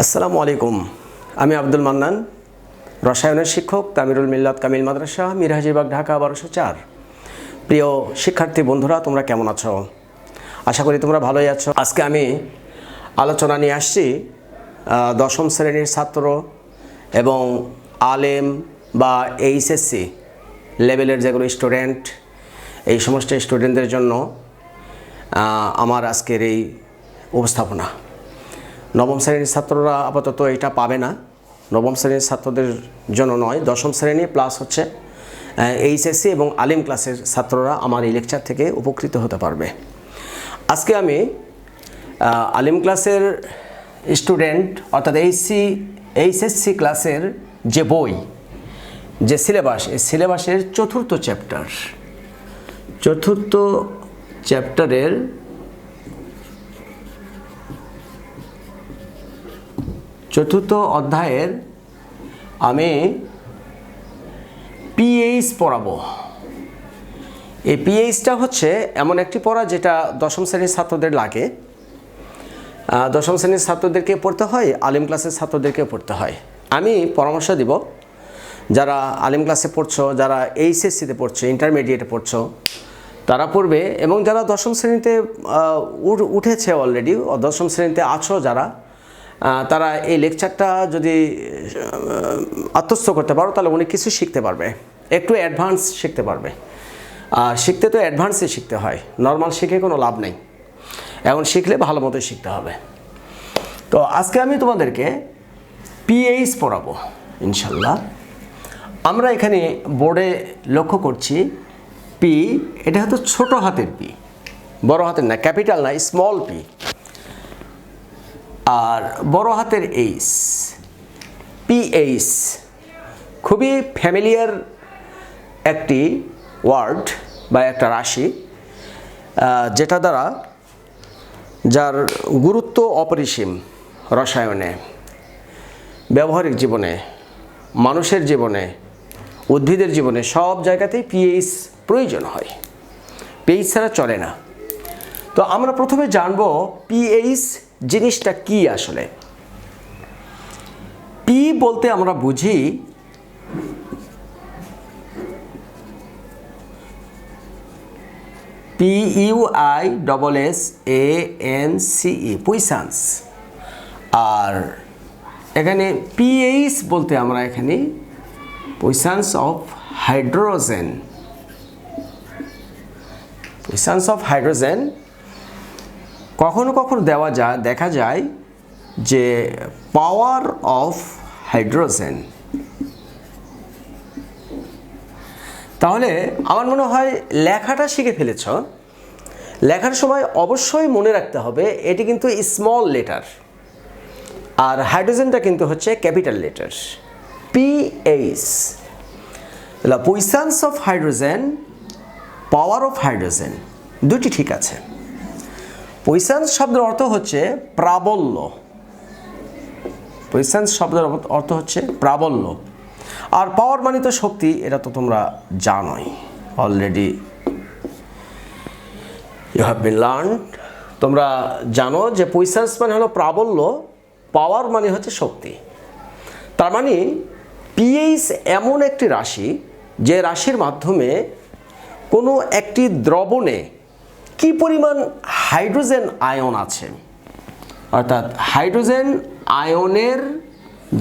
আসসালামু আলাইকুম। আমি আব্দুল মান্নান, রসায়নের শিক্ষক, তামিরুল মিল্লাত কামিল মাদ্রাসা, মিরহাজিবাগ, ঢাকা ১২০৪। প্রিয় শিক্ষার্থী বন্ধুরা, তোমরা কেমন আছো? আশা করি তোমরা ভালোই আছো। আজকে আমি আলোচনা নিয়ে আসছি দশম শ্রেণীর ছাত্র এবং আলেম বা এইচএসসি লেভেলের যেগুলো স্টুডেন্ট, এই সমস্ত স্টুডেন্টদের জন্য আমার আজকের এই উপস্থাপনা। নবম শ্রেণীর ছাত্ররা আপাতত এটা পাবে না, নবম শ্রেণীর ছাত্রদের জন্য নয়, দশম শ্রেণী প্লাস হচ্ছে এইচএসসি এবং আলিম ক্লাসের ছাত্ররা আমার এই লেকচার থেকে উপকৃত হতে পারবে। আজকে আমি আলিম ক্লাসের স্টুডেন্ট অর্থাৎ এইচএসসি ক্লাসের যে বই, যে সিলেবাস, এই সিলেবাসের চতুর্থ চ্যাপ্টারের চতুর্থ অধ্যায়ের আমি পিএইচ পড়াবো। এই পিএইচটা হচ্ছে এমন একটি পড়া যেটা দশম শ্রেণীর ছাত্রদের লাগে। দশম শ্রেণীর ছাত্রদেরকে পড়তে হয়, আলিম ক্লাসের ছাত্রদেরকে পড়তে হয়। আমি পরামর্শ দিব, যারা আলিম ক্লাসে পড়ছো, যারা এইচএসসিতে পড়ছো, ইন্টারমিডিয়েটে পড়ছো, তারা পড়বে, এবং যারা দশম শ্রেণীতে উঠেছে অলরেডি, দশম শ্রেণীতে আছো যারা, তারা এই লেকচারটা যদি আত্মস্থ করতে পারো তাহলে অনেক কিছু শিখতে পারবে, একটু অ্যাডভান্স শিখতে পারবে। শিখতে তো অ্যাডভান্সে শিখতে হয়, নর্মাল শিখে কোনো লাভ নেই, এখন শিখলে ভালো মতো শিখতে হবে। তো আজকে আমি তোমাদেরকে পিএইচ পড়াবো ইনশাল্লাহ। আমরা এখানে বোর্ডে লক্ষ্য করছি পি, এটা হয়তো ছোট হাতের পি, বড় হাতের না, ক্যাপিটাল না, স্মল পি। আর বড় হাতের এইচ, পিএইচ, খুবই ফ্যামিলিয়ার একটি ওয়ার্ড বা একটা রাশি, যেটা দ্বারা, যার গুরুত্ব অপরিসীম রসায়নে, ব্যবহারিক জীবনে, মানুষের জীবনে, উদ্ভিদের জীবনে, সব জায়গাতেই পিএইচ প্রয়োজন হয়, পিএইচ ছাড়া চলে না। তো আমরা প্রথমে জানবো পিএইচ জিনিসটা কি আসলে। পি বলতে আমরা বুঝি PUISSANCE, পুইসান্স। আর এখানে পিএইচ বলতে আমরা এখানে পুইসান্স অফ হাইড্রোজেন, পুইসান্স অফ হাইড্রোজেন। কখনো কখনো দেখা যায় যে পাওয়ার অফ হাইড্রোজেন। তাহলে আমার মনে হয় লেখাটা শিখে ফেলেছ। লেখার সময় অবশ্যই মনে রাখতে হবে এটি কিন্তু স্মল লেটার, আর হাইড্রোজেনটা কিন্তু হচ্ছে capital letter. PH, puissance of hydrogen, power of hydrogen, দুটি ঠিক আছে। পুইসান্স শব্দের অর্থ হচ্ছে প্রাবল্য, পুইসান্স শব্দের অর্থ হচ্ছে প্রাবল্য। আর পাওয়ার মানে তো শক্তি, এটা তো তোমরা জানোই, already you have been learned. তোমরা জানো যে পুইসান্স মানে হলো প্রাবল্য, পাওয়ার মানে হচ্ছে শক্তি। তার মানে পিএইচ এমন একটি রাশি, যে রাশির মাধ্যমে কোনো একটি দ্রবণে কি পরিমাণ হাইড্রোজেন আয়ন আছে, অর্থাৎ হাইড্রোজেন আয়নের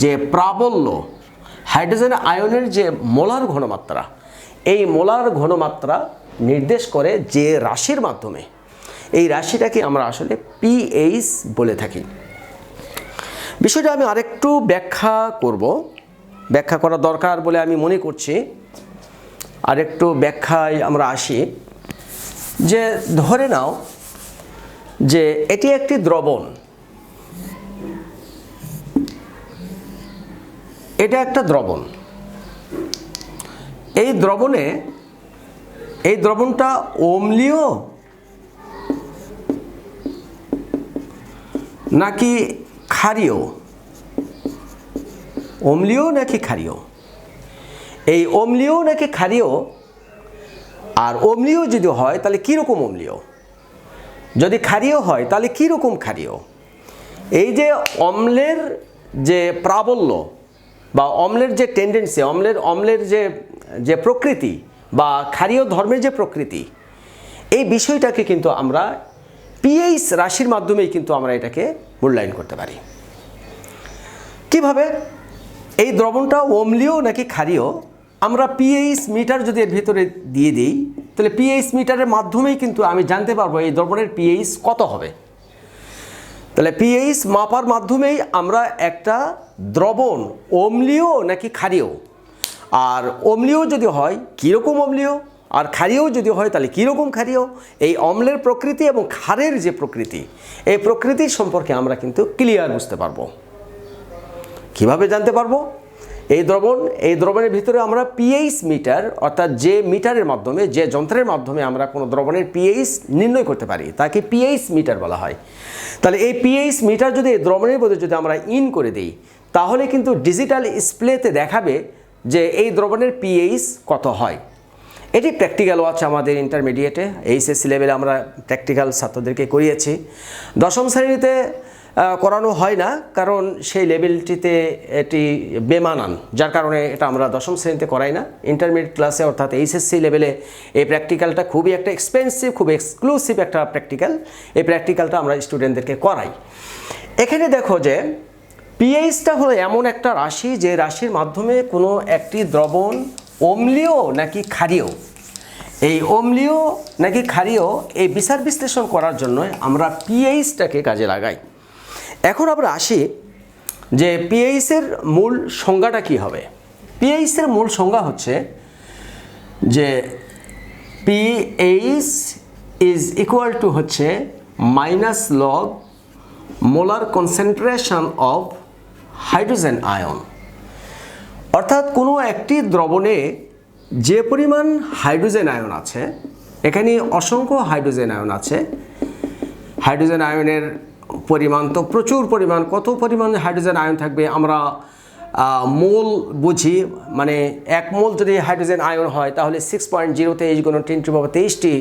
যে প্রাবল্য, হাইড্রোজেন আয়নের যে মোলার ঘনমাত্রা, এই মোলার ঘনমাত্রা নির্দেশ করে যে রাশির মাধ্যমে, এই রাশিটাকে আমরা আসলে পিএইচ বলে থাকি। বিষয়টা আমি আরেকটু ব্যাখ্যা করব, ব্যাখ্যা করা দরকার বলে আমি মনে করছি। আরেকটু ব্যাখ্যায় আমরা আসি, যে ধরে নাও যে এটি একটি দ্রবণ, এটা একটা দ্রবণ। এই দ্রবণটা অম্লীয় নাকি ক্ষারীয়, অম্লীয় নাকি ক্ষারীয়? এই অম্লীয় নাকি ক্ষারীয়, আর অম্লীয় যদি হয় তাহলে কীরকম অম্লীয়, যদি ক্ষারীয় হয় তাহলে কীরকম ক্ষারীয়, এই যে অম্লের যে প্রাবল্য বা অম্লের যে টেন্ডেন্সি, অম্লের যে প্রকৃতি বা ক্ষারীয় ধর্মের যে প্রকৃতি, এই বিষয়টাকে কিন্তু আমরা পিএইচ রাশির মাধ্যমেই কিন্তু আমরা এটাকে মূল্যায়ন করতে পারি। কিভাবে? এই দ্রবণটা অম্লীয় নাকি ক্ষারীয় আমরা পিএইচ মিটার যদি এর ভিতরে দিয়ে দিই, তাহলে পিএইচ মিটারের মাধ্যমেই কিন্তু আমি জানতে পারবো এই দ্রবণের পিএইচ কত হবে। তাহলে পিএইচ মাপার মাধ্যমেই আমরা একটা দ্রবণ অম্লীয় নাকি ক্ষারীয়, আর অম্লীয় যদি হয় কীরকম অম্লীয়, আর ক্ষারীয় যদি হয় তাহলে কীরকম ক্ষারীয়, এই অম্লের প্রকৃতি এবং ক্ষারের যে প্রকৃতি, এই প্রকৃতির সম্পর্কে আমরা কিন্তু ক্লিয়ার বুঝতে পারবো। কিভাবে জানতে পারবো? এই দ্রবণের ভিতরে আমরা পিএইচ মিটার, অর্থাৎ যে মিটারের মাধ্যমে, যে যন্ত্রের মাধ্যমে আমরা কোনো দ্রবণের পিএইচ নির্ণয় করতে পারি তাকে পিএইচ মিটার বলা হয়। তাহলে এই পিএইচ মিটার যদি এই দ্রবণের মধ্যে যদি আমরা ইন করে দিই, তাহলে কিন্তু ডিজিটাল ডিসপ্লেতে দেখাবে যে এই দ্রবণের পিএইচ কত হয়। এটি প্র্যাকটিক্যালও আছে আমাদের ইন্টারমিডিয়েটে, এইচএসসি লেভেলে আমরা প্র্যাকটিক্যাল ছাত্রদেরকে করিয়েছি। দশম শ্রেণীতে করানো হয় না, কারণ সেই লেভেলটিতে এটি বেমানান, যার কারণে এটা আমরা দশম শ্রেণীতে করাই না। ইন্টারমিডিয়েট ক্লাসে অর্থাৎ এইচএসসি লেভেলে এই প্র্যাকটিক্যালটা খুবই একটা এক্সপেন্সিভ, খুব এক্সক্লুসিভ একটা প্র্যাকটিক্যাল। এই প্র্যাকটিক্যালটা আমরা স্টুডেন্টদেরকে করাই। এখানে দেখো যে পিএইচটা হলো এমন একটা রাশি, যে রাশির মাধ্যমে কোনো একটি দ্রবণ অম্লীয় নাকি ক্ষারীয়, এই অম্লীয় নাকি ক্ষারীয় এই বিচার বিশ্লেষণ করার জন্য আমরা পিএইচটাকে কাজে লাগাই। এখন আমরা আসি যে পিএইচের মূল সংজ্ঞাটা কী হবে। পিএইচের মূল সংজ্ঞা হচ্ছে যে পিএইচ ইজ ইকুয়াল টু হচ্ছে minus log molar concentration of hydrogen ion. অর্থাৎ কোনো একটি দ্রবণে যে পরিমাণ হাইড্রোজেন আয়ন আছে, এখানে অসংখ্য হাইড্রোজেন আয়ন আছে। হাইড্রোজেন আয়নের পরিমাণ তো প্রচুর পরিমাণ, কত পরিমাণ হাইড্রোজেন আয়ন থাকবে আমরা মোল বুঝি, মানে 1 মোল যদি হাইড্রোজেন আয়ন হয় তাহলে 6.023 × 10⁻23টি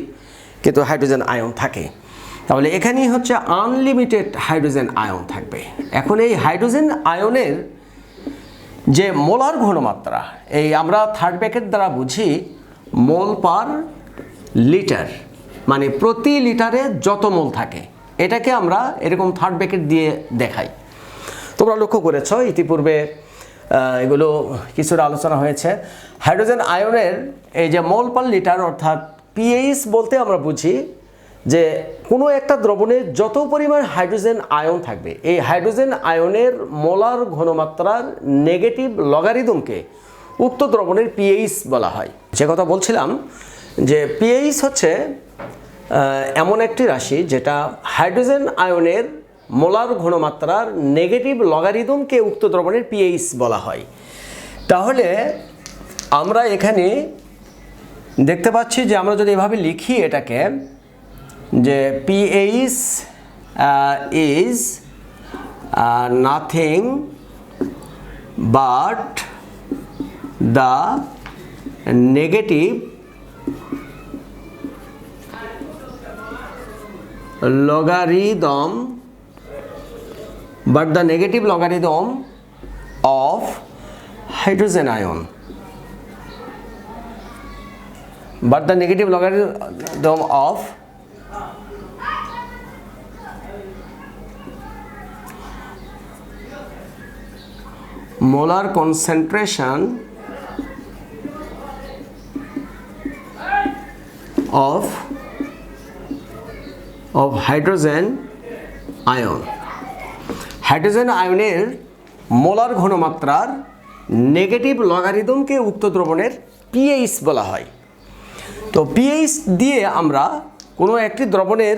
কিন্তু হাইড্রোজেন আয়ন থাকে। তাহলে এখানেই হচ্ছে আনলিমিটেড হাইড্রোজেন আয়ন থাকবে। এখন এই হাইড্রোজেন আয়নের যে মোলার ঘনমাত্রা, এই আমরা থার্ড ব্র্যাকেট দ্বারা বুঝি মোল পার লিটার, মানে প্রতি লিটারে যত মোল থাকে, এটাকে আমরা এরকম থার্ড ব্র্যাকেট দিয়ে দেখাই। তোমরা লক্ষ্য করেছ ইতিপূর্বে এগুলো কিছুটা আলোচনা হয়েছে। হাইড্রোজেন আয়নের এই যে মোল পার লিটার অর্থাৎ পিএইচ বলতে আমরা বুঝি যে কোনো একটা দ্রবণে যত পরিমাণ হাইড্রোজেন আয়ন থাকবে, এই হাইড্রোজেন আয়নের মোলার ঘনমাত্রার নেগেটিভ লগারিদমকে উক্ত দ্রবণের পিএইচ বলা হয়। যে কথা বলছিলাম যে পিএইচ হচ্ছে এমন একটি রাশি যেটা হাইড্রোজেন আয়নের মোলার ঘনমাত্রার নেগেটিভ লগারিদমকে উক্ত দ্রবণের পিএইচ বলা হয়। তাহলে আমরা এখানে দেখতে পাচ্ছি যে আমরা যদি এভাবে লিখি এটাকে, যে pH is nothing but the negative logarithm of hydrogen ion, but the negative logarithm of molar concentration of hydrogen ion. Hydrogen আয়নের মোলার ঘনমাত্রার নেগেটিভ লগারিদমকে উক্ত দ্রবণের পিএইচ বলা হয়। তো পিএইচ দিয়ে আমরা কোনো একটি দ্রবণের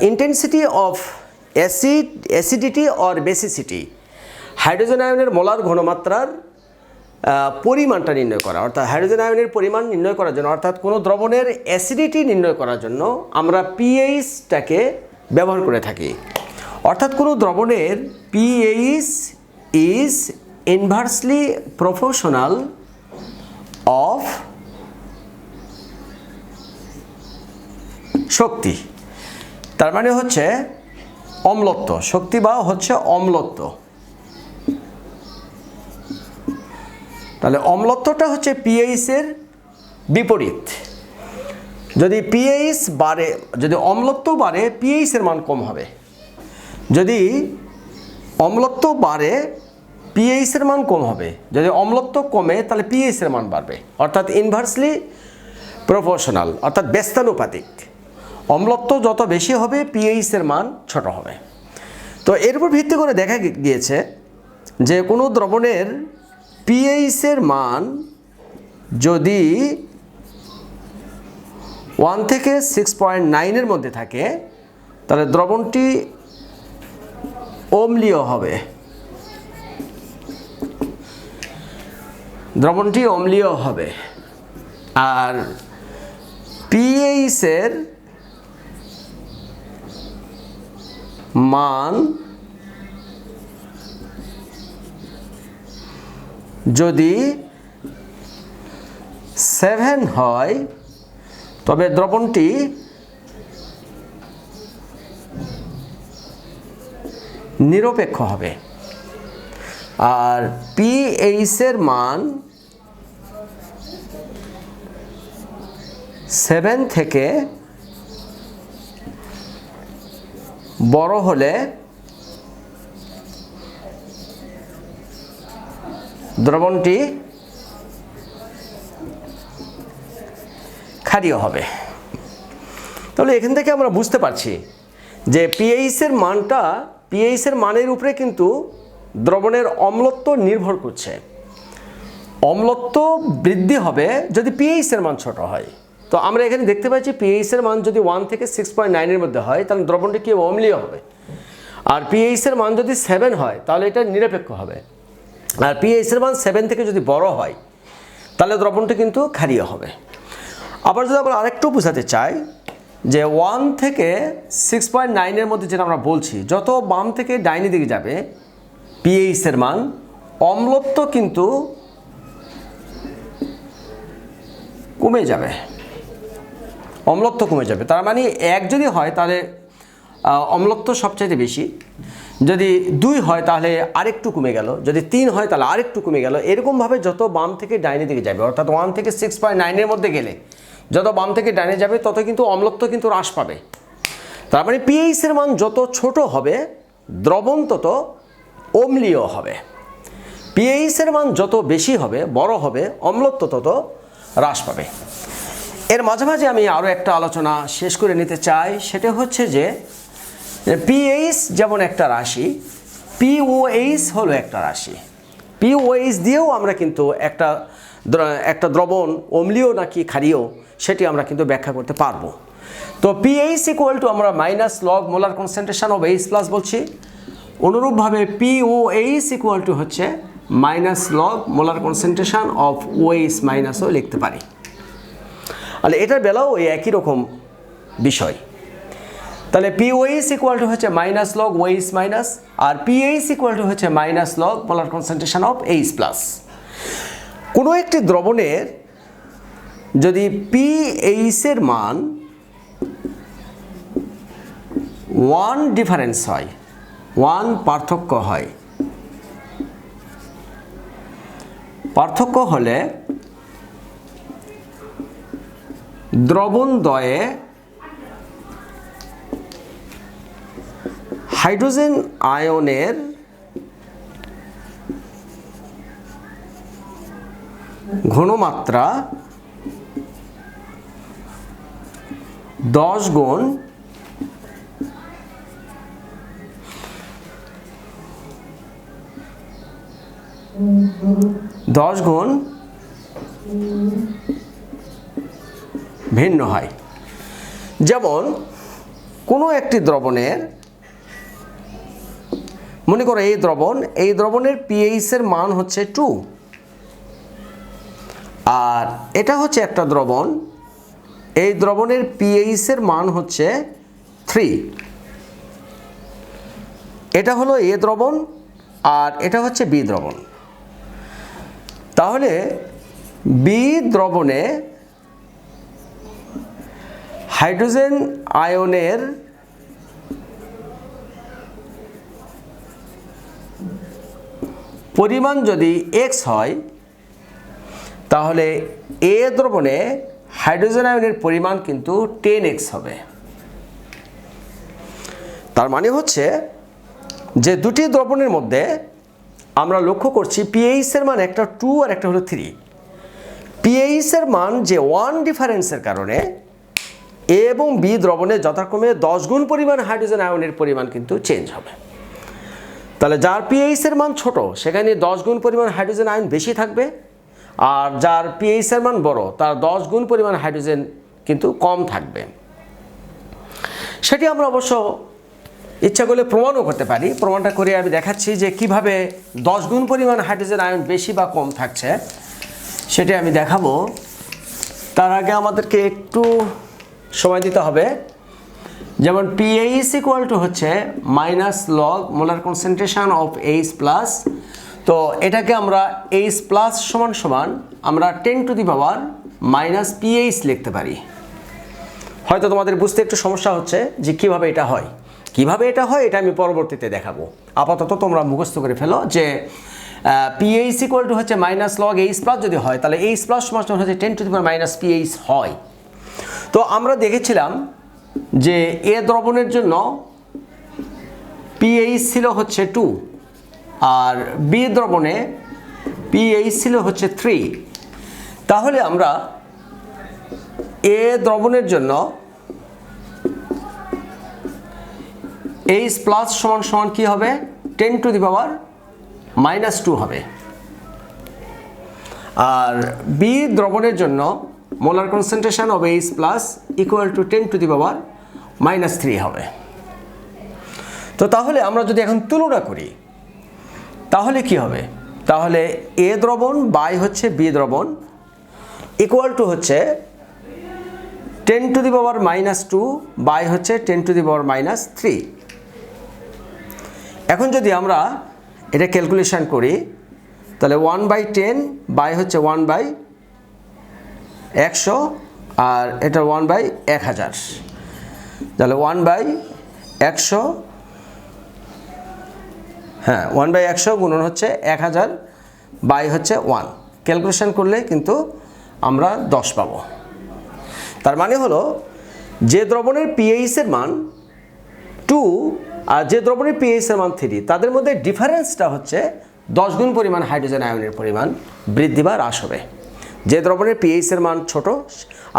intensity of acidity or basicity, hydrogen আয়নের মোলার ঘনমাত্রার পরিমাণটা নির্ণয় করা, অর্থাৎ হাইড্রোজেন আয়নের পরিমাণ নির্ণয় করার জন্য, অর্থাৎ কোনো দ্রবণের অ্যাসিডিটি নির্ণয় করার জন্য আমরা পিএইচটাকে ব্যবহার করে থাকি। অর্থাৎ কোনো দ্রবণের pH is inversely proportional of শক্তি। তার মানে হচ্ছে অম্লত্ব, শক্তিবাহ হচ্ছে অম্লত্ব। তাহলে অম্লত্বটা হচ্ছে পিএইচ এর বিপরীত। যদি পিএইচ বাড়ে, যদি অম্লত্ব বাড়ে পিএইচ এর মান কম হবে। যদি অম্লত্ব বাড়ে পিএইচ এর মান কম হবে। যদি অম্লত্ব কমে তাহলে পিএইচ এর মান বাড়বে, অর্থাৎ ইনভার্সলি প্রপোর্শনাল, অর্থাৎ ব্যস্তানুপাতিক। অম্লত্ব যত বেশি হবে পিএইচ এর মান ছোট হবে। তো এর উপর ভিত্তি করে দেখা গিয়েছে যে কোনো দ্রবণের পিএইচ এর মান যদি 1 থেকে 6.9 এর মধ্যে থাকে তাহলে দ্রবণটি অম্লীয় হবে। দ্রবণটি অম্লীয় হবে। আর পিএইচ এর মান যদি 7 হয় তবে দ্রবণটি নিরপেক্ষ হবে। আর পিএইচ এর মান 7 থেকে বড় হলে দ্রবণটি ক্ষারীয় হবে। তাহলে এখান থেকে আমরা বুঝতে পারছি যে পিএইচ এর মানটা, পিএইচ এর মানের উপরে কিন্তু দ্রবণের অম্লত্ব নির্ভর করছে। অম্লত্ব বৃদ্ধি হবে যদি পিএইচ এর মান ছোট হয়। তো আমরা এখানে দেখতে পাচ্ছি পিএইচ এর মান যদি 1 থেকে 6.9 এর মধ্যে হয় তাহলে দ্রবণটি কি অম্লীয় হবে। আর পিএইচ এর মান যদি 7 হয় তাহলে এটা নিরপেক্ষ হবে। আর পিএইচ এর মান 7 থেকে যদি বড় হয় তাহলে দ্রবণটি কিন্তু ক্ষারীয় হবে। আবার যদি আমরা আরেকটু বোঝাতে চাই যে 1 থেকে 6.9 এর মধ্যে যেটা আমরা বলছি, যত বাম থেকে ডাইনি দিকে যাবে পিএইচ এর মান, অম্লত্ব কিন্তু কমে যাবে। অম্লত্ব কমে যাবে। তার মানে 1 যদি হয় তাহলে অম্লত্ব সবচাইতে বেশি, যদি 2 হয় তাহলে আরেকটু কমে গেল, যদি 3 হয় তাহলে আরেকটু কমে গেল। এরকমভাবে যত বাম থেকে ডাইনি দিকে যাবে, অর্থাৎ 1 থেকে 6.9 এর মধ্যে গেলে যত বাম থেকে ডাইনে যাবে তত কিন্তু অম্লত্ব কিন্তু হ্রাস পাবে। তার মানে পিএইচ এর মান যত ছোট হবে দ্রবণ তত অম্লীয় হবে। পিএইচ এর মান যত বেশি হবে, বড় হবে, অম্লত্ব তত হ্রাস পাবে। এর মাঝে মাঝে আমি আরও একটা আলোচনা শেষ করে নিতে চাই, সেটা হচ্ছে যে পিএইচ যেমন একটা রাশি, পিওএইচ হলো একটা রাশি। পিওএইচ দিয়েও আমরা কিন্তু একটা দ্রবণ অম্লীয় নাকি ক্ষারীয় সেটি আমরা কিন্তু ব্যাখ্যা করতে পারবো। তো পিএইচ ইকুয়াল টু আমরা minus log molar concentration of H plus বলছি। অনুরূপভাবে পিওএইচ ইকুয়াল টু হচ্ছে minus log molar concentration of OH মাইনাসও লিখতে পারি। তাহলে এটার বেলাও ওই একই রকম বিষয়। তাহলে পিওএইচ ইকুয়াল টু হচ্ছে মাইনাস লগ ওএইচ মাইনাস, আর পিএইচ ইকুয়াল টু হচ্ছে minus log molar concentration of H plus. কোনো একটি দ্রবণের যদি পিএইচ এর মান 1 ডিফারেন্স হয়, 1 পার্থক্য হয়, পার্থক্য হলে দ্রবণদ্বয়ে হাইড্রোজেন আয়নের ঘনমাত্রা 10 গুণ ভিন্ন হয়। যেমন কোনো একটি দ্রবণের, মনে করো এই দ্রবণের পিএইচ এর মান হচ্ছে 2, আর এটা হচ্ছে একটা দ্রবণ, এই দ্রবণের পিএইচ এর মান হচ্ছে 3। এটা হলো এ দ্রবণ আর এটা হচ্ছে বি দ্রবণ। তাহলে বি দ্রবণে হাইড্রোজেন আয়নের পরিমাণ যদি এক্স হয় তাহলে এ দ্রবণে হাইড্রোজেন আয়নের পরিমাণ কিন্তু 10x হবে। তার মানে হচ্ছে যে দুটি দ্রবণের মধ্যে আমরা লক্ষ্য করছি পিএইচ এর মান একটা 2 আর একটা হলো 3। পিএইচ এর মান যে 1 ডিফারেন্সের কারণে এ এবং বি দ্রবণে যথাক্রমে 10 গুণ পরিমাণ হাইড্রোজেন আয়নের পরিমাণ কিন্তু চেঞ্জ হবে। তাহলে যার পিএইচ এর মান ছোট সেখানে 10 গুণ পরিমাণ হাইড্রোজেন আয়ন বেশি থাকবে, আর যার পিএইচ এর মান বড় তার 10 গুণ পরিমাণ হাইড্রোজেন কিন্তু কম থাকবে। সেটি আমরা অবশ্য ইচ্ছা করলে প্রমাণও করতে পারি। প্রমাণটা করে আমি দেখাচ্ছি যে কিভাবে 10 গুণ পরিমাণ হাইড্রোজেন আয়ন বেশি বা কম থাকছে সেটি আমি দেখাবো। তার আগে আমাদেরকে একটু সময় দিতে হবে। যেমন পিএইচ ইকুয়াল টু হচ্ছে minus log molar concentration of H plus. তো এটাকে আমরা এইচ প্লাস সমান সমান আমরা 10 to the power minus pH লিখতে পারি। হয়তো তোমাদের বুঝতে একটু সমস্যা হচ্ছে যে কিভাবে এটা হয়। কিভাবে এটা হয় এটা আমি পরবর্তীতে দেখাবো। আপাতত তোমরা মুখস্থ করে ফেলো যে পিএইচ ইকুয়াল টু হচ্ছে মাইনাস লগ এইচ প্লাস যদি হয় তাহলে এইচ প্লাস সমান সমান হচ্ছে 10 to the power minus pH হয়। তো আমরা দেখেছিলাম যে এ দ্রবণের জন্য পিএইচ ছিল হচ্ছে 2 আর বি দ্রবণে পিএইচ ছিল হচ্ছে 3। তাহলে আমরা এ দ্রবণের জন্য এইচ প্লাস সমান সমান কি হবে 10 টু দি পাওয়ার মাইনাস 2 হবে, আর বি দ্রবণের জন্য molar concentration of H plus equal to 10 to the power minus 3 হবে। তো তাহলে আমরা যদি এখন তুলনা করি তাহলে কি হবে? তাহলে এ দ্রবণ বাই হচ্ছে বি দ্রবণ ইকুয়াল টু হচ্ছে 10 to the power minus 2 by হচ্ছে 10 টু দি পাওয়ার মাইনাস 3। এখন যদি আমরা এটা ক্যালকুলেশন করি তাহলে 1/10 বাই হচ্ছে 1/100 আর এটা 1/1000, তাহলে 1/100 হ্যাঁ 1/100 গুণন হচ্ছে 1000 বাই হচ্ছে 1। ক্যালকুলেশন করলে কিন্তু আমরা 10 পাবো। তার মানে হলো যে দ্রবণের পিএইচ এর মান 2 আর যে দ্রবণের পিএইচ এর মান 3 তাদের মধ্যে ডিফারেন্সটা হচ্ছে 10 গুণ পরিমাণ হাইড্রোজেন আয়নের পরিমাণ বৃদ্ধি বা হ্রাস হবে। যে দ্রবণের পিএইচ এর মান ছোট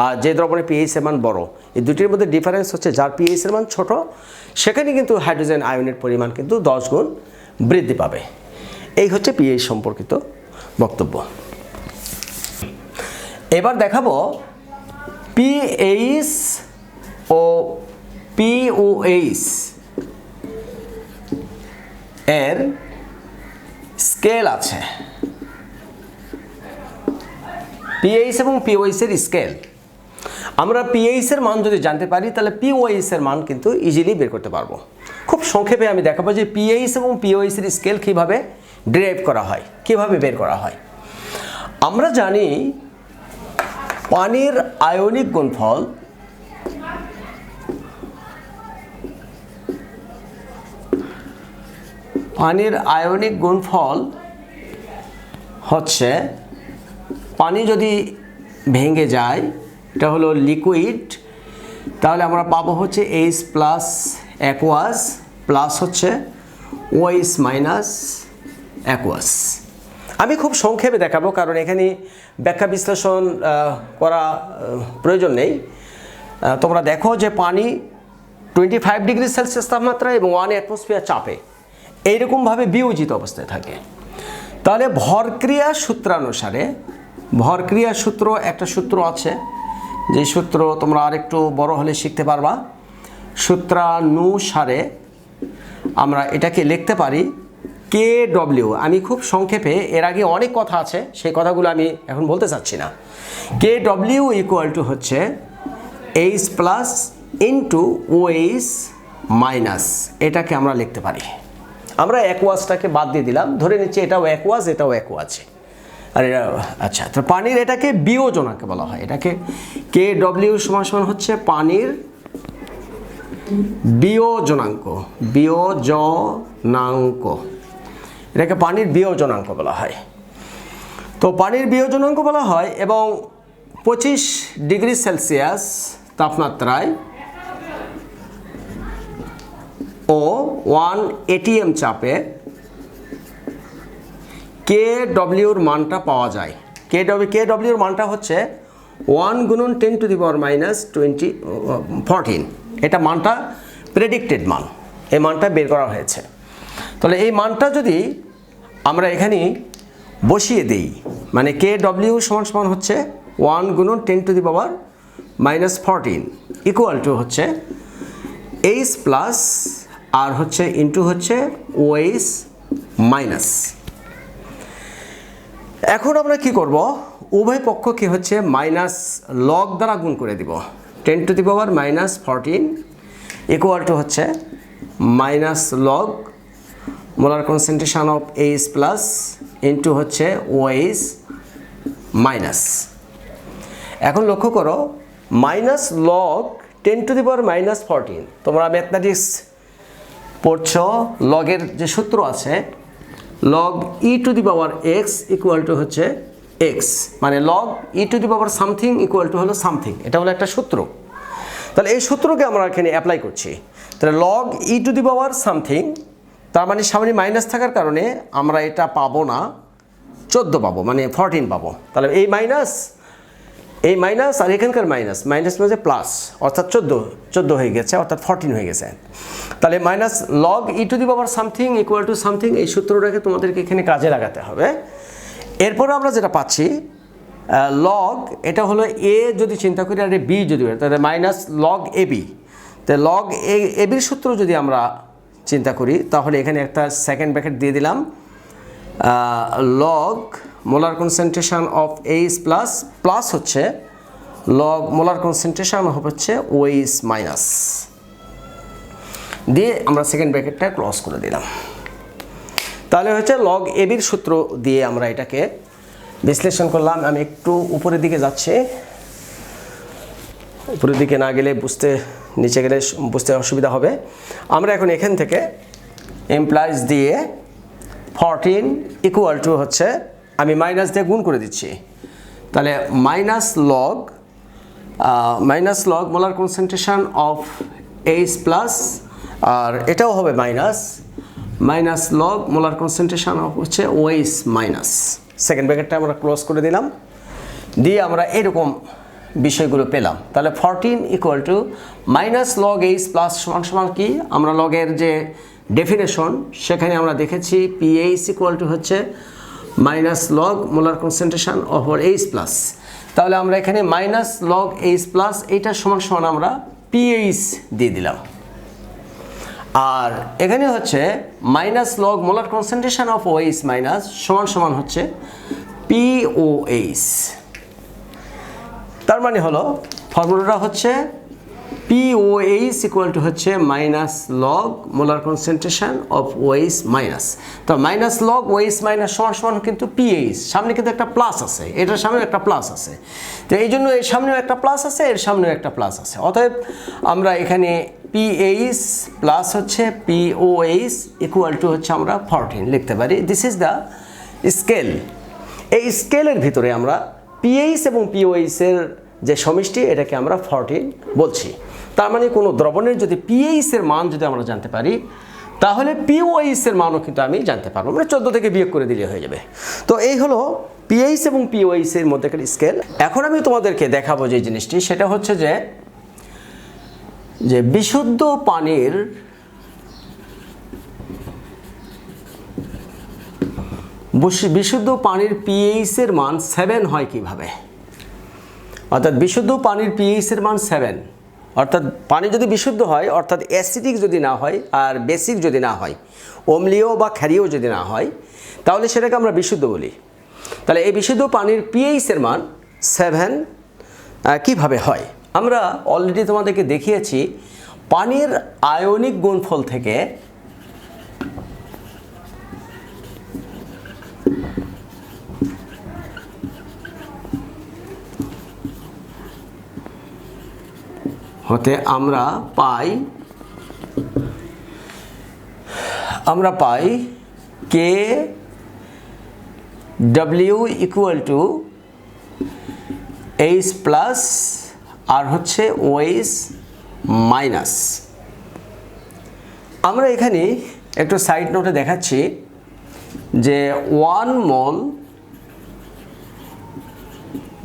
আর যে দ্রবণের পিএইচ এর মান বড়, এই দুটির মধ্যে ডিফারেন্স হচ্ছে যার পিএইচ এর মান ছোট সেখানে কিন্তু হাইড্রোজেন আয়নের পরিমাণ কিন্তু 10 গুণ বৃদ্ধি পাবে। এই হচ্ছে পিএইচ সম্পর্কিত বক্তব্য। এবার দেখাবো পিএইচ ও পিওএইচ এর স্কেল আছে। পিএইচ এবং পিওএইচ এর স্কেল আমরা পিএইচ এর মান যদি জানতে পারি তাহলে পিওএইচ এর মান কিন্তু ইজিলি বের করতে পারবো। খুব সংক্ষেপে আমি দেখাবো যে পিএইচ এবং পিওএইচ এর স্কেল কিভাবে ডিরাইভ করা হয়, কিভাবে বের করা হয়। আমরা জানি পানির আয়নিক গুণফল হচ্ছে পানি যদি ভেঙে যায় এটা হলো লিকুইড তাহলে আমরা পাবো হচ্ছে এইচ প্লাস অ্যাকুয়াস প্লাস হচ্ছে ওএইচ মাইনাস অ্যাকুয়াস। আমি খুব সংক্ষেপে দেখাবো কারণ এখানে ব্যাখ্যা বিশ্লেষণ করা প্রয়োজন নেই। তোমরা দেখো যে পানি 25 ডিগ্রি সেলসিয়াস তাপমাত্রা এবং 1 অ্যাটমসফিয়ার চাপে এইরকমভাবে বিয়োজিত অবস্থায় থাকে। তাহলে ভরক্রিয়া সূত্রানুসারে, ভরক্রিয়া সূত্র একটা সূত্র আছে যে সূত্র তোমরা আরেকটু বড় হলে শিখতে পারবা। সূত্রানুসারে আমরা এটাকে লিখতে পারি KW। আমি খুব সংক্ষেপে, এর আগে অনেক কথা আছে সেই কথাগুলো আমি এখন বলতে চাচ্ছি না। KW ইকুয়াল টু হচ্ছে H plus into OH minus, এটাকে আমরা লিখতে পারি। আমরা অ্যাকুয়াসটাকে বাদ দিয়ে দিলাম, ধরে নিচ্ছি এটাও অ্যাকুয়াস এটাও অ্যাকুয়াস। আর এটা আচ্ছা, তো পানির এটাকে বিয়োজনাঙ্ক বলা হয়। এটাকে KW সমান সমান হচ্ছে পানির বিয়োজনাঙ্ক, বিয়োজনাঙ্ক। এটাকে পানির বিয়োজনাঙ্ক বলা হয়। তো পানির বিয়োজনাঙ্ক বলা হয় এবং 25 ডিগ্রি সেলসিয়াস তাপমাত্রায় ও 1 ATM চাপে KWর মানটা পাওয়া যায়। KWর মানটা হচ্ছে 1 গুণন 10 টু দি পাওয়ার মাইনাস 14। এটা মানটা প্রেডিক্টেড মান, এই মানটা বের করা হয়েছে। তাহলে এই মানটা যদি আমরা এখানে বসিয়ে দিই, মানে KW সমান হচ্ছে 1 গুণন 10 to the power minus 14 equal to হচ্ছে H প্লাস আর হচ্ছে ইন্টু হচ্ছে OH মাইনাস। এখন আমরা কি করব, উভয় পক্ষকে হচ্ছে মাইনাস লগ দ্বারা গুণ করে দিব। 10 to the power minus 14 equal to হচ্ছে minus log molar concentration of H plus into হচ্ছে OH মাইনাস। এখন লক্ষ্য করো minus log 10 to the power minus 14, তোমরা ম্যাথমেটিক্স পড়ছো, লগের যে সূত্র আছে log e to the power x equal to হচ্ছে এক্স, মানে log e to the power something equal to হলো সামথিং, এটা হলো একটা সূত্র। তাহলে এই সূত্রকে আমরা এখানে অ্যাপ্লাই করছি। তাহলে log e to the power something, তার মানে সামনে মাইনাস থাকার কারণে আমরা এটা পাবো না, 14 পাবো, মানে 14 পাবো। তাহলে এই মাইনাস আর এখানকার মাইনাস মাঝে প্লাস, অর্থাৎ 14 হয়ে গেছে, অর্থাৎ 14 হয়ে গেছে। তাহলে minus log e to the power something equal to something, এই সূত্রটাকে তোমাদেরকে এখানে কাজে লাগাতে হবে। এরপরে আমরা যেটা পাচ্ছি লগ, এটা হলো এ যদি চিন্তা করি আর বি যদি হয়, তাহলে মাইনাস লগ এ বি। তাহলে লগ এ বির সূত্র যদি আমরা চিন্তা করি তাহলে এখানে একটা সেকেন্ড ব্র্যাকেট দিয়ে দিলাম, log molar concentration of H plus plus হচ্ছে লগ মোলার কনসেন্ট্রেশন হচ্ছে ওএইচ মাইনাস দিয়ে আমরা সেকেন্ড ব্র্যাকেটটা ক্লোজ করে দিলাম। তাহলে হচ্ছে লগ এবির সূত্র দিয়ে আমরা এটাকে বিশ্লেষণ করলাম। আমি একটু উপরের দিকে যাচ্ছি, উপরের দিকে না গেলে নিচে গেলে বুঝতে অসুবিধা হবে। আমরা এখন এখান থেকে এমপ্লয়েজ দিয়ে 14 ইকুয়াল টু হচ্ছে আমি মাইনাস দিয়ে গুণ করে দিচ্ছি, তাহলে minus log molar concentration of H plus, আর এটাও হবে minus log molar concentration of হচ্ছে ওএইচ মাইনাস। সেকেন্ড ব্র্যাকেটটা আমরা ক্লোজ করে দিলাম, দিয়ে আমরা এরকম বিষয়গুলো পেলাম। তাহলে 14 equal two minus log H plus সমান কি, আমরা লগের যে ডেফিনেশন সেখানে আমরা দেখেছি পিএইচ ইকুয়াল টু হচ্ছে minus log molar concentration of H plus. তাহলে আমরা এখানে মাইনাস লগ এইচ প্লাস এইটার সমান আমরা পিএইচ দিয়ে দিলাম, আর এখানে হচ্ছে minus log molar concentration of OH minus সমান হচ্ছে পিওএইচ। তার মানে হলো ফর্মুলাটা হচ্ছে POH ইকুয়াল টু হচ্ছে minus log molar concentration of OH minus. তো মাইনাস লগ OH মাইনাস সমান কিন্তু PH, সামনে কিন্তু একটা প্লাস আছে, এটার সামনে একটা প্লাস আছে, তো এই জন্য এর সামনেও একটা প্লাস আছে, এর সামনেও একটা প্লাস আছে। অতএব আমরা এখানে PH প্লাস হচ্ছে POH ইকুয়াল টু হচ্ছে আমরা 14 লিখতে পারি। This is the scale. এই স্কেলের ভিতরে আমরা PH এবং POH এর যে সমষ্টি এটাকে আমরা 14 বলছি। তার মানে কোনো দ্রবণের যদি পিএইচ এর মান যদি আমরা জানতে পারি তাহলে পিওএইচ এর মানও কিন্তু আমি জানতে পারবো, মানে 14 থেকে বিয়োগ করে দিলে হয়ে যাবে। তো এই হলো পিএইচ এবং পিওএইচ এর মধ্যেকার স্কেল। এখন আমি তোমাদেরকে দেখাবো যে জিনিসটি, সেটা হচ্ছে যে বিশুদ্ধ পানির পিএইচ এর মান 7 হয় কিভাবে। অর্থাৎ বিশুদ্ধ পানির পিএইচ এর মান 7, অর্থাৎ পানি যদি বিশুদ্ধ হয়, অর্থাৎ অ্যাসিডিক যদি না হয় আর বেসিক যদি না হয়, অম্লীয় বা ক্ষারীয় যদি না হয়, তাহলে সেটাকে আমরা বিশুদ্ধ বলি। তাহলে এই বিশুদ্ধ পানির পিএইচ এর মান 7 কিভাবে হয়। আমরা অলরেডি তোমাদেরকে দেখিয়েছি পানির আয়নিক গুণফল থেকে আমরা পাই K W equal to H plus আর হচ্ছে ওএইচ মাইনাস। আমরা এখানে একটু সাইড নোটে দেখাচ্ছি যে 1 মোল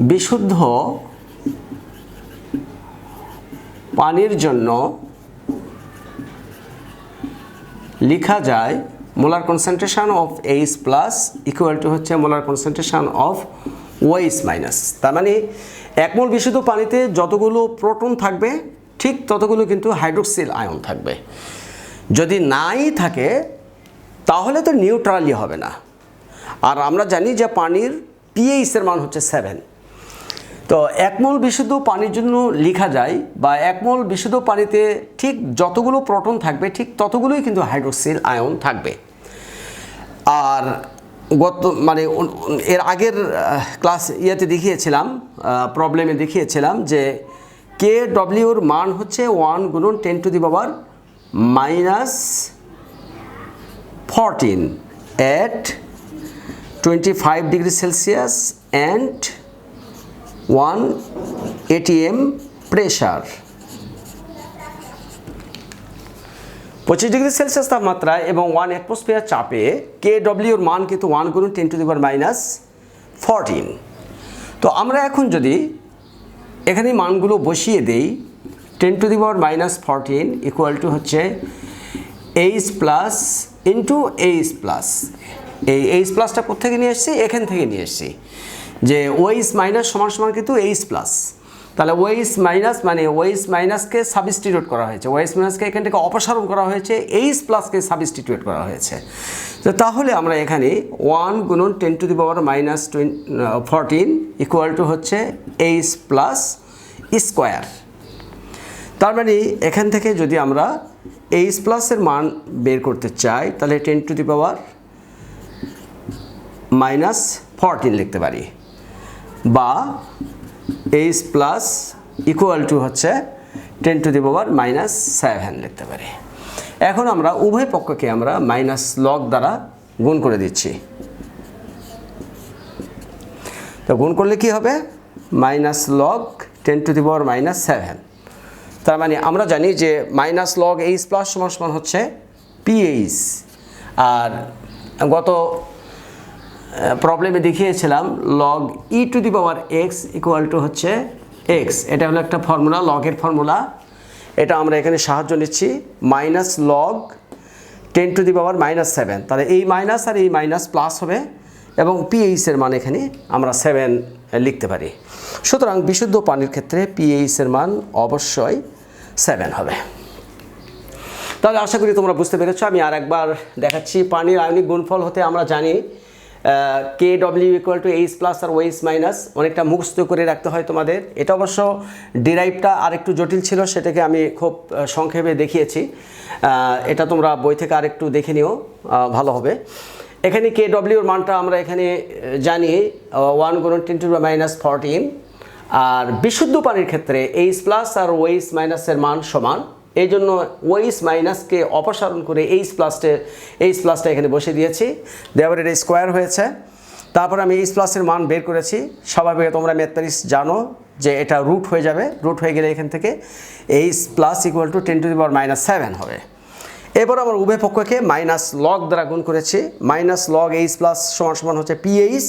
বিশুদ্ধ পানির জন্য লেখা যায় molar concentration of H plus equal to হচ্ছে molar concentration of OH minus. তার মানে 1 মোল বিশুদ্ধ পানিতে যতগুলো প্রোটন থাকবে ঠিক ততগুলো কিন্তু হাইড্রোক্সিল আয়ন থাকবে। যদি নাই থাকে তাহলে তো নিউট্রালই হবে না। আর আমরা জানি যে পানির পিএইচের মান হচ্ছে 7। তো 1 মোল বিশুদ্ধ পানির জন্য লেখা যায় বা 1 মোল বিশুদ্ধ পানিতে ঠিক যতগুলো প্রোটন থাকবে ঠিক ততগুলোই কিন্তু হাইড্রোক্সিল আয়ন থাকবে। আর এর আগের ক্লাস দেখিয়েছিলাম, প্রবলেমে দেখিয়েছিলাম যে কে ডব্লিউর মান হচ্ছে 1 গুণন 10 to the power -14 at 25 degree Celsius and 1 atm pressure. 25 degree Celsius তাপমাত্রা এবং 1 অ্যাটমসফিয়ার চাপে কে ডব্লিউর মান কিন্তু 1 গুণন 10 টু দি পাওয়ার -14। তো আমরা এখন যদি এখানে মানগুলো বসিয়ে দেই 10 to the power -14 equal to হচ্ছে H plus into H plus. এই এইচ প্লাসটা কোথেকে নিয়ে এসেছি? এখান থেকে নিয়ে এসেছি যে ওএইচ মাইনাস সমান সমান কিন্তু এইচ প্লাস। তাহলে ওএইচ মাইনাস মানে ওএইচ মাইনাসকে সাবস্টিটিউট করা হয়েছে, ওএইচ মাইনাসকে এখান থেকে অপসারণ করা হয়েছে, এইচ প্লাসকে সাবস্টিটিউট করা হয়েছে। তো তাহলে আমরা এখানে 1 গুণন 10 to the power -14 equal to হচ্ছে এইচ প্লাস স্কোয়ার। তার মানে এখান থেকে যদি আমরা এইচ প্লাসের মান বের করতে চাই তাহলে 10 টু দি পাওয়ার -14 লিখতে পারি বা এইচ প্লাস ইকুয়াল টু হচ্ছে 10 টু দি পাওয়ার -7 লিখতে পারি। এখন আমরা উভয় পক্ষকে আমরা মাইনাস লগ দ্বারা গুণ করে দিচ্ছি। তো গুণ করলে কি হবে? Minus log 10 to the power -7। তার মানে আমরা জানি যে মাইনাস লগ এইচ প্লাস সমান সমান হচ্ছে পিএইচ। আর গত প্রবলেমে দেখিয়েছিলাম log e to the power x equal to হচ্ছে এক্স। এটা হলো একটা ফর্মুলা, লগের ফর্মুলা। এটা আমরা এখানে সাহায্য নিচ্ছি minus log 10 to the power -7। তাহলে এই মাইনাস আর এই মাইনাস প্লাস হবে এবং পিএইচের মান এখানে আমরা 7 লিখতে পারি। সুতরাং বিশুদ্ধ পানির ক্ষেত্রে পিএইচের মান অবশ্যই 7 হবে। তাহলে আশা করি তোমরা বুঝতে পেরেছো। আমি আর একবার দেখাচ্ছি। পানির আয়নিক গুণফল হতে আমরা জানি K W equal to H plus আর ওএইচ মাইনাস। অনেকটা মুখস্থ করে রাখতে হয় তোমাদের। এটা অবশ্য ডিরাইভটা আরেকটু জটিল ছিল, সেটাকে আমি খুব সংক্ষেপে দেখিয়েছি। এটা তোমরা বই থেকে আরেকটু দেখে নিও, ভালো হবে। এখানে কে ডব্লিউর মানটা আমরা এখানে জানি 1 গুণন 10 টু দি পাওয়ার -14। আর বিশুদ্ধ পানির ক্ষেত্রে এইচ প্লাস আর ওএইচ মাইনাসের মান সমান, এই জন্য ওএইচ মাইনাসকে অপসারণ করে এইচ প্লাসটা এখানে বসে দিয়েছি, দেওয়ার এটা স্কোয়ার হয়েছে। তারপর আমি এইচ প্লাসের মান বের করেছি। স্বাভাবিক তোমরা ম্যাথমেটিক্স জানো যে এটা রুট হয়ে যাবে, রুট হয়ে গেলে এখান থেকে H plus equal to 10 to the power -7 হবে। এরপর আমরা উভয় পক্ষকে মাইনাস লগ দ্বারা গুণ করেছি। মাইনাস লগ এইচ প্লাস সমান সমান হচ্ছে পিএইচ।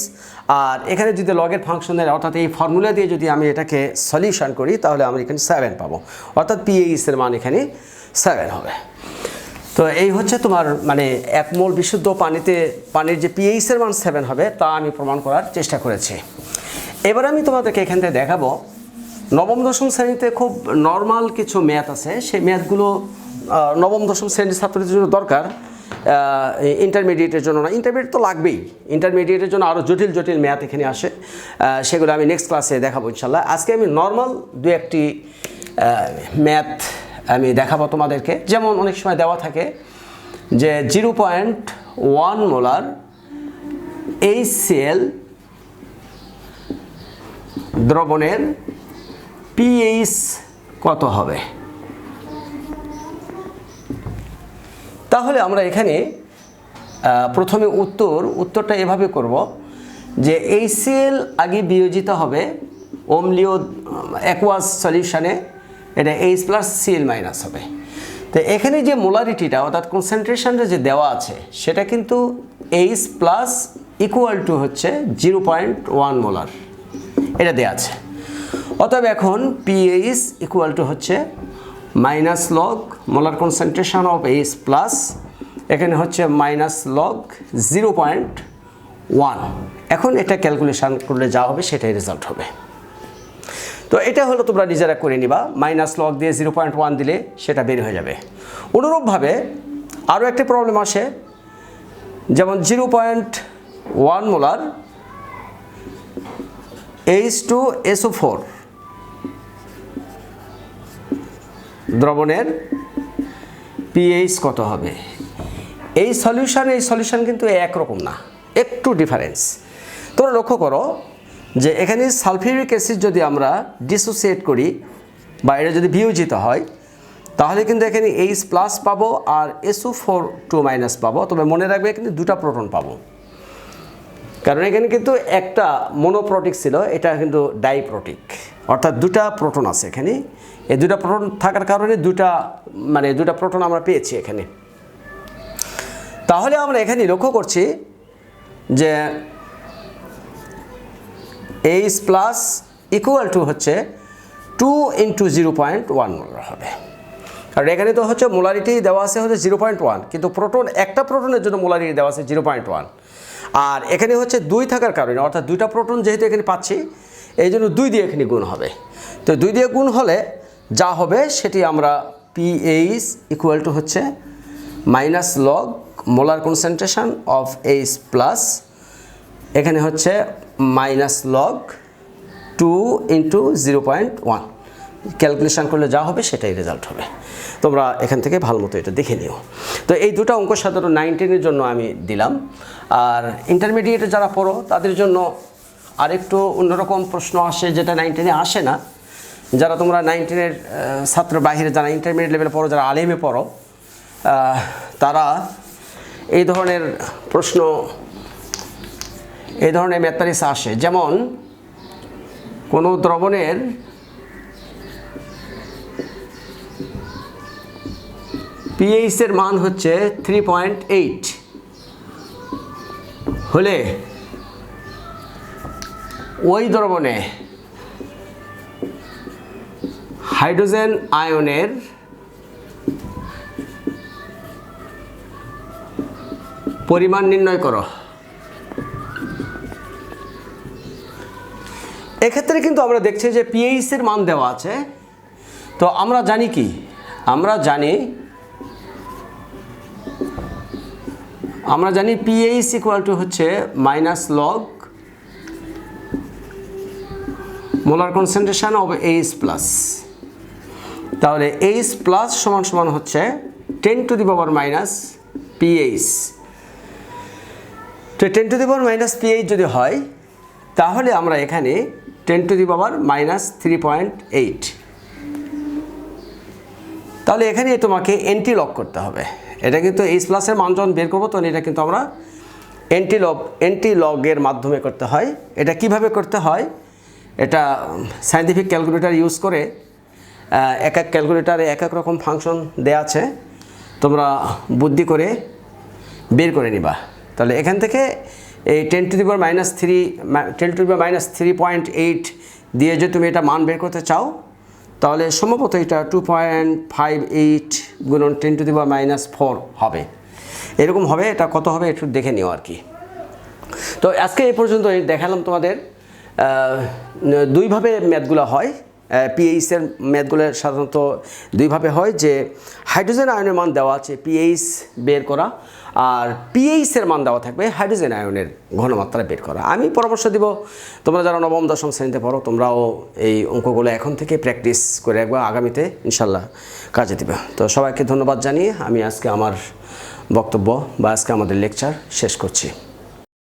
আর এখানে যদি লগের ফাংশনের অর্থাৎ এই ফর্মুলা দিয়ে যদি আমি এটাকে সলিউশন করি তাহলে আমরা এখানে 7 পাবো, অর্থাৎ পিএইচের মান এখানে 7 হবে। তো এই হচ্ছে তোমার মানে 1 মোল বিশুদ্ধ পানির যে পিএইচের মান 7 হবে তা আমি প্রমাণ করার চেষ্টা করেছি। এবার আমি তোমাদেরকে এখান থেকে দেখাবো নবম দশম শ্রেণীতে খুব নর্মাল কিছু ম্যাথ আছে। সেই ম্যাথগুলো নবম দশম শ্রেণীর ছাত্রদের জন্য দরকার, ইন্টারমিডিয়েটের জন্য না। ইন্টারমিডিয়েট তো লাগবেই, ইন্টারমিডিয়েটের জন্য আরও জটিল জটিল ম্যাথ এখানে আসে, সেগুলো আমি নেক্সট ক্লাসে দেখাবো ইনশাল্লাহ। আজকে আমি নর্মাল দু একটি ম্যাথ আমি দেখাবো তোমাদেরকে। যেমন অনেক সময় দেওয়া থাকে যে 0.1 মোলার HCl দ্রবণের পিএইচ কত হবে। তাহলে আমরা এখানে প্রথমে উত্তরটা এভাবে করব যে HCl আগে বিয়োজিত হবে অম্লীয় অ্যাকুয়াস সলিউশনে, এটা H+Cl- হবে। তো এখানে যে মোলারিটিটা অর্থাৎ কনসেন্ট্রেশনটা যে দেওয়া আছে সেটা কিন্তু H+ ইকুয়াল টু হচ্ছে 0.1 মোলার, এটা দেওয়া আছে। অতএব এখন pH ইকুয়াল টু হচ্ছে minus log molar concentration of H+, এখানে হচ্ছে মাইনাস লগ 0.1। এখন এটা ক্যালকুলেশন করলে যা হবে সেটাই রেজাল্ট হবে। তো এটা হলো তোমরা নিজেরা করে নিবা, মাইনাস লগ দিয়ে 0.1 দিলে সেটা বের হয়ে যাবে। অনুরূপভাবে আরও একটা প্রবলেম আসে, যেমন 0.1 মোলার H2SO4 দ্রবণের pH কত হবে। এই সলিউশন কিন্তু একরকম না, একটু ডিফারেন্স। তোমরা লক্ষ্য করো যে এখানে সালফিউরিক অ্যাসিড যদি আমরা ডিসোসিয়েট করি বা এটা যদি বিয়োজিত হয় তাহলে কিন্তু এখানে H+ পাবো আর SO4 পাবো। তবে মনে রাখবে কিন্তু দুটা প্রোটন পাবো, কারণ এখানে কিন্তু একটা মনোপ্রোটিক ছিল, এটা কিন্তু ডাইপ্রোটিক, অর্থাৎ দুটা প্রোটন আছে এখানে। এই দুটা প্রোটন থাকার কারণে দুটা প্রোটন আমরা পেয়েছি এখানে। তাহলে আমরা এখানে লক্ষ্য করছি যে H+ ইকুয়াল টু হচ্ছে 2 × 0.1 মোলার হবে। কারণ এখানে তো হচ্ছে মোলারিটি দেওয়া আছে হচ্ছে 0.1, কিন্তু একটা প্রোটনের জন্য মোলারিটি দেওয়া আছে 0.1। আর এখানে হচ্ছে 2 থাকার কারণে, অর্থাৎ দুইটা প্রোটন যেহেতু এখানে পাচ্ছি এই জন্য 2 দিয়ে এখানে গুণ হবে। তো 2 দিয়ে গুণ হলে যা হবে সেটি আমরা pH ইকুয়াল টু হচ্ছে minus log molar concentration of H+, এখানে হচ্ছে মাইনাস লগ 2 × 0.1। ক্যালকুলেশন করলে যা হবে সেটাই রেজাল্ট হবে। তোমরা এখান থেকে ভালো মতো এটা দেখে নিও। তো এই দুটো অঙ্ক সাধারণত 9, 10-এর জন্য আমি দিলাম। আর ইন্টারমিডিয়েটে যারা পড়ো তাদের জন্য আরেকটু অন্যরকম প্রশ্ন আসে, যেটা 9, 10-এ আসে না। যারা তোমরা 9, 10-এর ছাত্র বাহিরে যারা ইন্টারমিডিয়েট লেভেলে পড়ো, যারা আলেমে পড়ো, তারা এই ধরনের প্রশ্ন, এই ধরনের ম্যাথমেটিক্স আসে। যেমন কোনো দ্রবণের pH এর মান হচ্ছে 3.8 হলে ওই দ্রবণে হাইড্রোজেন আয়নের পরিমাণ নির্ণয় করো। এক্ষেত্রে কিন্তু আমরা দেখছি যে pH এর মান দেওয়া আছে। তো আমরা জানি কি, আমরা জানি pH ইকুয়াল টু হচ্ছে minus log molar concentration of H+। তাহলে H+ সমান হচ্ছে 10⁻⁻⁻ pH। তো 10⁻⁻pH যদি হয় তাহলে আমরা এখানে 10⁻⁻3.8, তাহলে এখানে তোমাকে এন্টি লগ করতে হবে। এটা কিন্তু H+ এর মান যখন বের করবো তখন এটা কিন্তু আমরা এন্টি লগের মাধ্যমে করতে হয়। এটা কিভাবে করতে হয়, এটা সায়েন্টিফিক ক্যালকুলেটর ইউজ করে, এক এক ক্যালকুলেটারে এক এক রকম ফাংশন দেয়া আছে, তোমরা বুদ্ধি করে বের করে নিবা। তাহলে এখান থেকে এই 10⁻³ দিয়ে যদি তুমি এটা মান বের করতে চাও তাহলে সম্ভবত এটা 2.58 গুণন 10⁻⁴ হবে, এরকম হবে। এটা কত হবে একটু দেখে নিও আর কি। তো আজকে এই পর্যন্ত দেখালাম তোমাদের। দুইভাবে ম্যাথগুলো হয়, pH এর ম্যাথগুলো সাধারণত দুইভাবে হয়, যে হাইড্রোজেন আয়নের মান দেওয়া আছে pH বের করা, আর pH এর মান দেওয়া থাকবে হাইড্রোজেন আয়নের ঘনমাত্রা বের করা। আমি পরামর্শ দিব তোমরা যারা নবম দশম শ্রেণীতে পড়ো তোমরাও এই অঙ্কগুলো এখন থেকে প্র্যাকটিস করে রাখবে, আগামীতে ইনশাল্লাহ কাজে দিবে। তো সবাইকে ধন্যবাদ জানিয়ে আমি আজকে আমার বক্তব্য বা আজকে আমাদের লেকচার শেষ করছি।